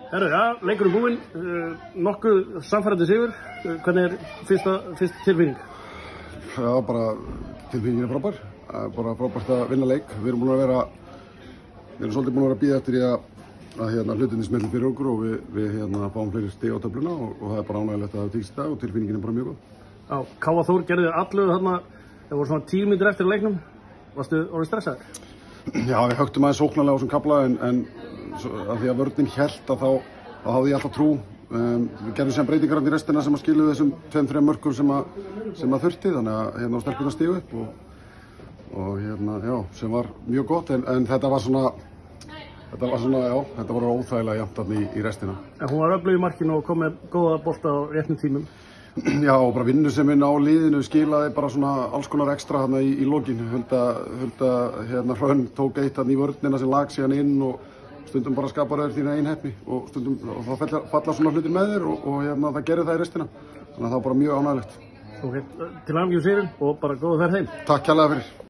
Herru, já, leikurinn búinn, nokkuð samfærandi sigur. Hvernig fyrsta tilfinning? Já, bara tilfinningin frábær. Bara frábært að vinna leik. Við erum svolítið búin að vera að bíða eftir því að hlutinni smelli fyrir okkur og við fáum fleiri stig á töfluna og það er bara ánægilegt að það tekst í dag og tilfinningin bara mjög góð. Já, Káa Þór gerði þér allu þarna, það voru svona 10 mínútur eftir leiknum. Varstu orðinn stressaður? Já, við högtum aðeins sóknarlega á þessum kafla en af því að vörnin hélt að þá hafði ég alltaf trú. Við gerðum sem breytingar í restina sem að skiluðu þessum 2-3 mörkum sem að þurfti, þannig að stelpurnar stigu upp og já, sem var mjög gott en þetta var óþægilega jafnt þarna í restina. En hún var öflug í markinu og kom með góða bolta á réttum tímum. Já, og bara vinnusemin á liðinu skilaði bara svona alls konar ekstra þarna í lokin. Hulda Hrönn tók eitt þarna í vörnina sem lag síðan inn og stundum bara skapar þér þína einheppni og þá falla svona hlutir með þér og það gerir það í restina. Þannig að það var bara mjög ánægilegt. Ok, til hamingju með sigurinn og bara góða ferð heim. Takk kærlega fyrir.